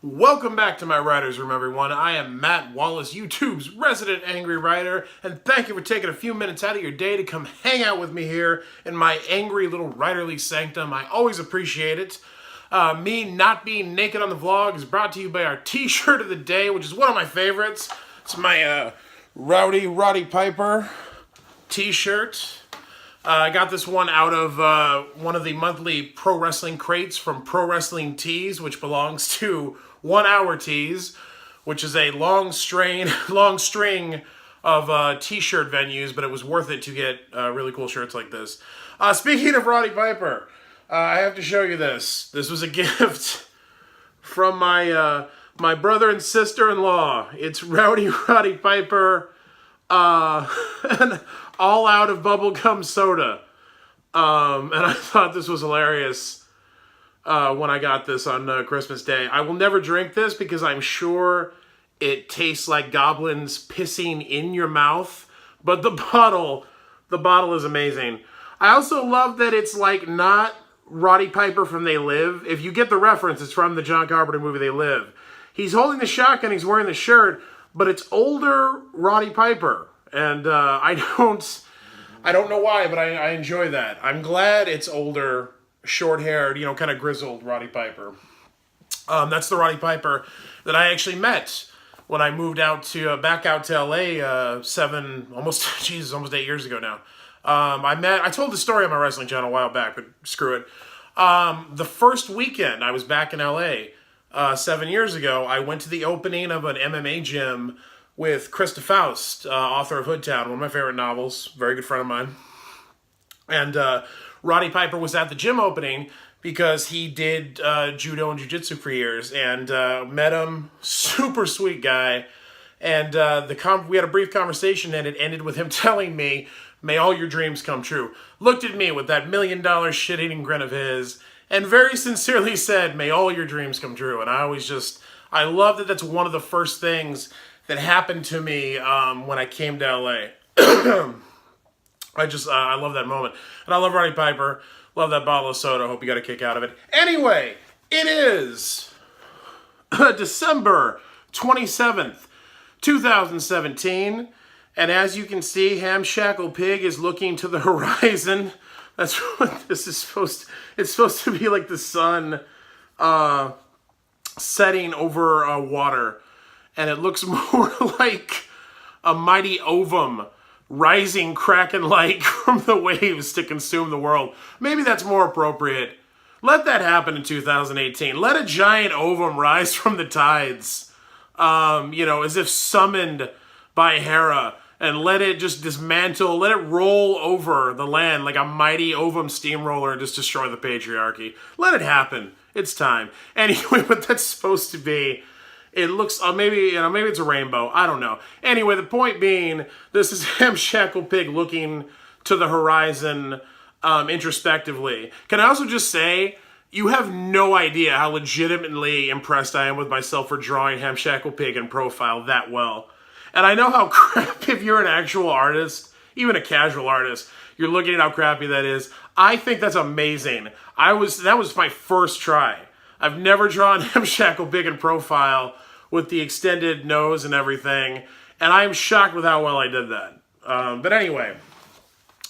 Welcome back to my Writer's Room, everyone. I am Matt Wallace, YouTube's resident angry writer, and thank you for taking a few minutes out of your day to come hang out with me here in my angry little writerly sanctum. I always appreciate it. Me not being naked on the vlog is brought to you by our t-shirt of the day, which is one of my favorites. It's my Rowdy Roddy Piper t-shirt. I got this one out of one of the monthly pro wrestling crates from Pro Wrestling Tees, which belongs to 1 Hour Tees, which is a long string of t-shirt venues, but it was worth it to get really cool shirts like this. Speaking of Roddy Piper, I have to show you this. This was a gift from my my brother and sister-in-law. It's Rowdy Roddy Piper, and all out of bubblegum soda. And I thought this was hilarious when I got this on Christmas Day. I will never drink this because I'm sure it tastes like goblins pissing in your mouth. But the bottle is amazing. I also love that it's like not Roddy Piper from They Live. If you get the reference, it's from the John Carpenter movie They Live. He's holding the shotgun, he's wearing the shirt, but it's older Roddy Piper. And I don't know why, but I enjoy that. I'm glad it's older, short-haired, kind of grizzled Roddy Piper. That's the Roddy Piper that I actually met when I moved back out to LA almost 8 years ago now. I told the story on my wrestling channel a while back, but screw it. The first weekend I was back in LA 7 years ago, I went to the opening of an MMA gym with Krista Faust, author of Hoodtown, one of my favorite novels, very good friend of mine. And Roddy Piper was at the gym opening because he did judo and jiu-jitsu for years, and met him, super sweet guy. And we had a brief conversation, and it ended with him telling me, "May all your dreams come true." Looked at me with that $1 million shit-eating grin of his, and very sincerely said, "May all your dreams come true." And I love that that's one of the first things that happened to me when I came to LA. I love that moment. And I love Roddy Piper. Love that bottle of soda. Hope you got a kick out of it. Anyway, it is December 27th, 2017. And as you can see, Hamshackle Pig is looking to the horizon. That's what this is it's supposed to be like the sun setting over water. And it looks more like a mighty ovum rising kraken-like from the waves to consume the world. Maybe that's more appropriate. Let that happen in 2018. Let a giant ovum rise from the tides, as if summoned by Hera, and let it just dismantle, let it roll over the land like a mighty ovum steamroller and just destroy the patriarchy. Let it happen. It's time. Anyway, what that's supposed to be, it looks, maybe it's a rainbow. I don't know. Anyway, the point being, this is Hamshackle Pig looking to the horizon introspectively. Can I also just say, you have no idea how legitimately impressed I am with myself for drawing Hamshackle Pig in profile that well. And I know how crap, if you're an actual artist, even a casual artist, you're looking at how crappy that is. I think that's amazing. That was my first try. I've never drawn Hamshackle Pig in profile with the extended nose and everything, and I'm shocked with how well I did that. But anyway,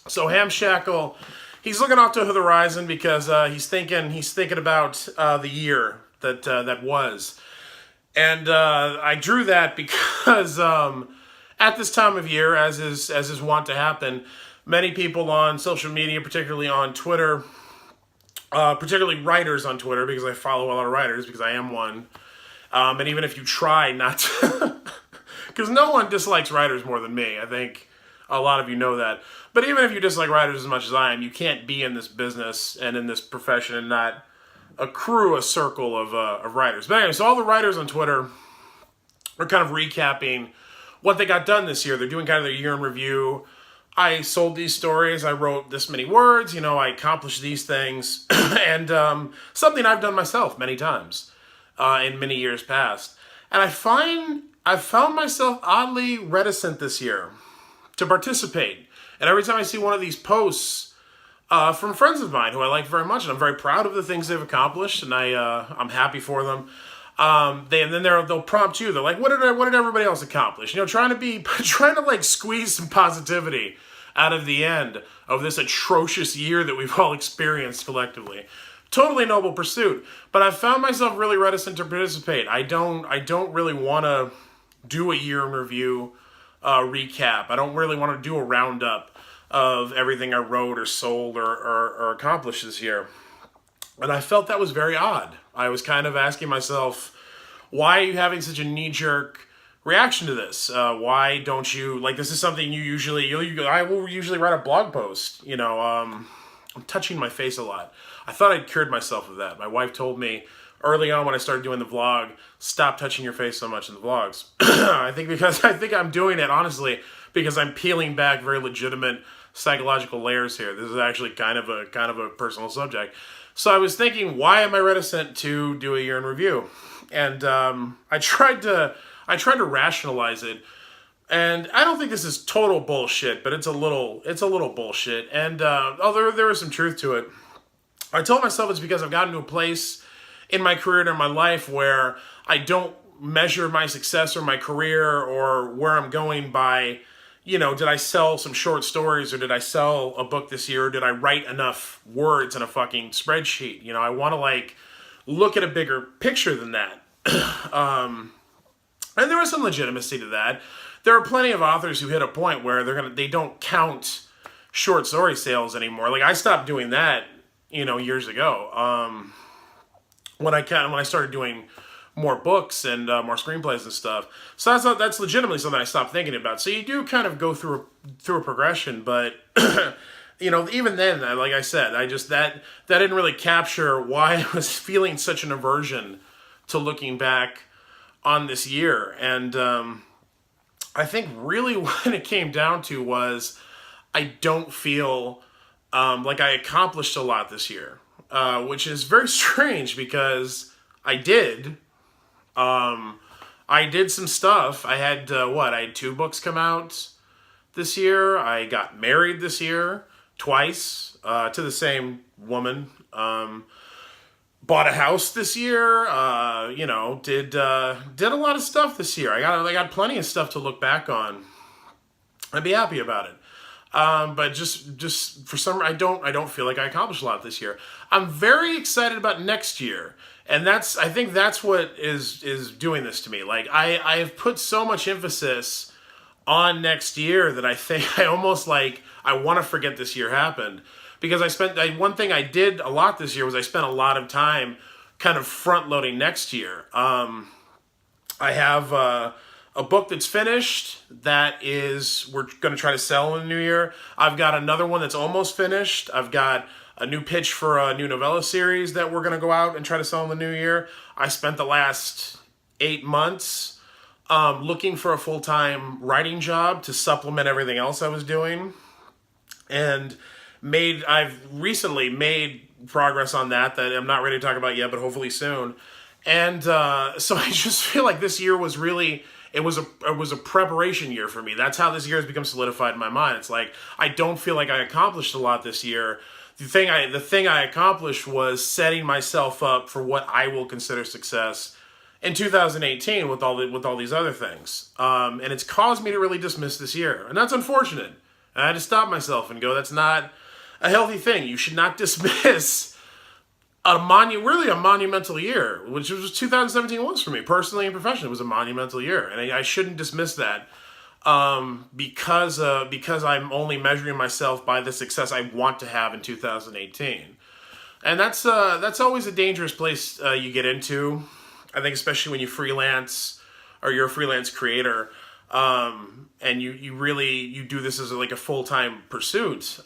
so Hamshackle, he's looking off to the horizon because he's thinking about the year that was. And I drew that because at this time of year, as is wont to happen, many people on social media, particularly on Twitter, particularly writers on Twitter, because I follow a lot of writers, because I am one. And even if you try not to, because no one dislikes writers more than me. I think a lot of you know that. But even if you dislike writers as much as I am, you can't be in this business and in this profession and not accrue a circle of writers. But anyway, so all the writers on Twitter are kind of recapping what they got done this year. They're doing kind of their year in review. I sold these stories, I wrote this many words, I accomplished these things, and something I've done myself many times in many years past. And I've found myself oddly reticent this year to participate. And every time I see one of these posts from friends of mine who I like very much, and I'm very proud of the things they've accomplished, and I'm happy for them, And then they'll prompt you. They're like, what did everybody else accomplish? Trying to like squeeze some positivity out of the end of this atrocious year that we've all experienced collectively. Totally noble pursuit, but I've found myself really reticent to participate. I don't really want to do a year in review recap. I don't really want to do a roundup of everything I wrote or sold or accomplished this year. And I felt that was very odd. I was kind of asking myself, why are you having such a knee-jerk reaction to this? Why don't you, like, this is something I will usually write a blog post, I'm touching my face a lot. I thought I'd cured myself of that. My wife told me early on when I started doing the vlog, stop touching your face so much in the vlogs. I think I'm doing it, honestly, because I'm peeling back very legitimate psychological layers here. This is actually kind of a personal subject. So I was thinking, why am I reticent to do a year in review? And I tried to rationalize it. And I don't think this is total bullshit, but it's a little bullshit. And there was some truth to it. I told myself it's because I've gotten to a place in my career and in my life where I don't measure my success or my career or where I'm going by, did I sell some short stories or did I sell a book this year or did I write enough words in a fucking spreadsheet? I want to like look at a bigger picture than that. And there was some legitimacy to that. There are plenty of authors who hit a point where they don't count short story sales anymore. Like I stopped doing that, years ago. When I started doing more books and more screenplays and stuff. So that's legitimately something I stopped thinking about. So you do kind of go through a progression, but even then, like I said, that didn't really capture why I was feeling such an aversion to looking back on this year. And I think really what it came down to was I don't feel like I accomplished a lot this year, which is very strange because I did. I did some stuff. I had, I had 2 books come out this year. I got married this year twice to the same woman. Bought a house this year. Did a lot of stuff this year. I got plenty of stuff to look back on and be happy about it. But just for some, I don't feel like I accomplished a lot this year. I'm very excited about next year. And I think that's what is doing this to me. Like I have put so much emphasis on next year that I think I almost like, I want to forget this year happened. Because one thing I did a lot this year was I spent a lot of time kind of front loading next year. I have a book that's finished that we're going to try to sell in the new year. I've got another one that's almost finished. I've got a new pitch for a new novella series that we're going to go out and try to sell in the new year. I spent the last 8 months looking for a full-time writing job to supplement everything else I was doing. And I've recently made progress on that I'm not ready to talk about yet, but hopefully soon. And so I just feel like this year was really, it was a preparation year for me. That's how this year has become solidified in my mind. It's like, I don't feel like I accomplished a lot this year. The thing I accomplished was setting myself up for what I will consider success in 2018 with all these other things. And it's caused me to really dismiss this year. And that's unfortunate. And I had to stop myself and go, that's not a healthy thing. You should not dismiss really a monumental year, which was 2017 was for me, personally and professionally. It was a monumental year. And I shouldn't dismiss that because I'm only measuring myself by the success I want to have in 2018. And that's always a dangerous place you get into. I think especially when you freelance or you're a freelance creator, and you do this as like a full-time pursuit.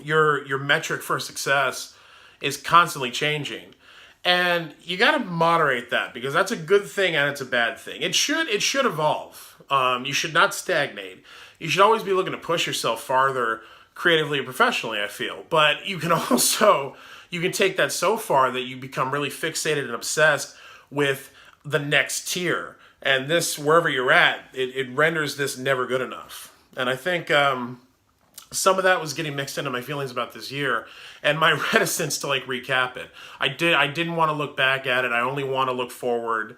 Your metric for success is constantly changing. And you got to moderate that because that's a good thing and it's a bad thing. It should evolve. You should not stagnate. You should always be looking to push yourself farther creatively and professionally, I feel. But you can take that so far that you become really fixated and obsessed with the next tier. And this, wherever you're at, it renders this never good enough. And I think some of that was getting mixed into my feelings about this year and my reticence to like recap it. I didn't want to look back at it. I only want to look forward.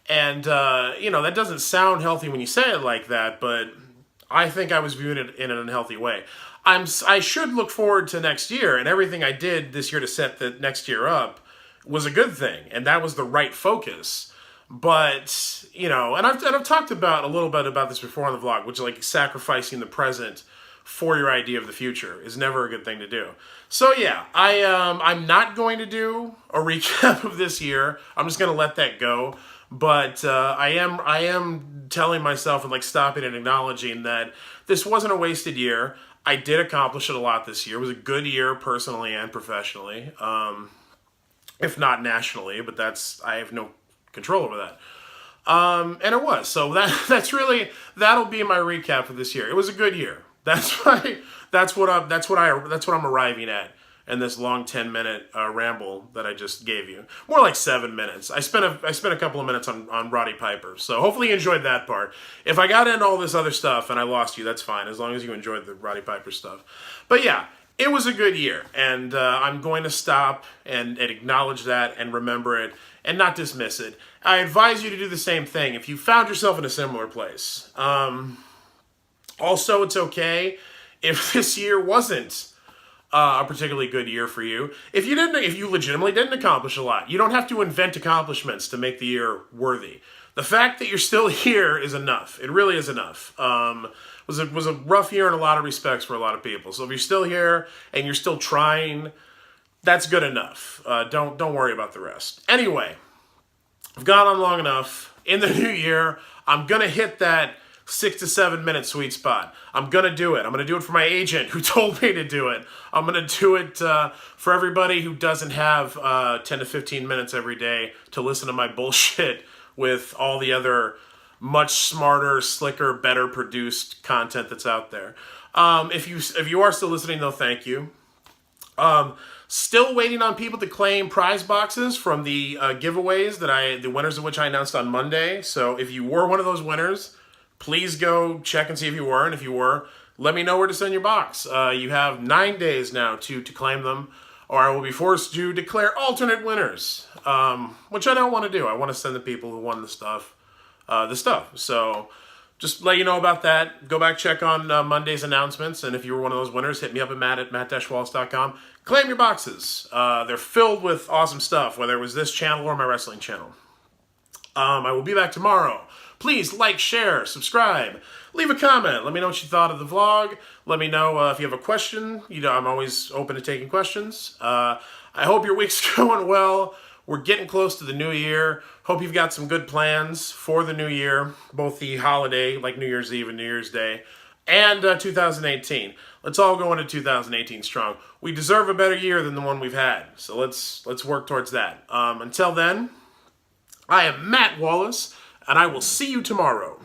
And that doesn't sound healthy when you say it like that, but I think I was viewing it in an unhealthy way. I should look forward to next year, and everything I did this year to set the next year up was a good thing, and that was the right focus. But and I've talked about a little bit about this before on the vlog, which is like sacrificing the present for your idea of the future is never a good thing to do. So yeah, I'm not going to do a recap of this year. I'm just going to let that go. But I am telling myself and like stopping and acknowledging that this wasn't a wasted year. I did accomplish it a lot this year. It was a good year personally and professionally, if not nationally. But I have no control over that. And it was. So that'll be my recap for this year. It was a good year. That's what I'm arriving at in this long 10-minute ramble that I just gave you. More like 7 minutes. I spent a couple of minutes on Roddy Piper. So hopefully you enjoyed that part. If I got into all this other stuff and I lost you, that's fine, as long as you enjoyed the Roddy Piper stuff. But yeah, it was a good year, and I'm going to stop and acknowledge that and remember it and not dismiss it. I advise you to do the same thing if you found yourself in a similar place. Also, it's okay if this year wasn't a particularly good year for you. If you legitimately didn't accomplish a lot, you don't have to invent accomplishments to make the year worthy. The fact that you're still here is enough. It really is enough. It was a rough year in a lot of respects for a lot of people. So if you're still here and you're still trying, that's good enough. Don't worry about the rest. Anyway, I've gone on long enough. In the new year, I'm gonna hit that 6 to 7 minute sweet spot. I'm gonna do it. I'm gonna do it for my agent who told me to do it. I'm gonna do it for everybody who doesn't have 10 to 15 minutes every day to listen to my bullshit with all the other much smarter, slicker, better produced content that's out there. If you are still listening though, thank you. Still waiting on people to claim prize boxes from the giveaways the winners of which I announced on Monday. So if you were one of those winners, please go check and see if you were, and if you were, let me know where to send your box. You have 9 days now to claim them, or I will be forced to declare alternate winners, which I don't want to do. I want to send the people who won the stuff. So just let you know about that. Go back, check on Monday's announcements, and if you were one of those winners, hit me up at matt@matt-wallace.com. Claim your boxes. They're filled with awesome stuff, whether it was this channel or my wrestling channel. I will be back tomorrow. Please like, share, subscribe, leave a comment. Let me know what you thought of the vlog. Let me know if you have a question. I'm always open to taking questions. I hope your week's going well. We're getting close to the new year. Hope you've got some good plans for the new year, both the holiday, like New Year's Eve and New Year's Day, and 2018. Let's all go into 2018 strong. We deserve a better year than the one we've had, so let's work towards that. Until then, I am Matt Wallace, and I will see you tomorrow.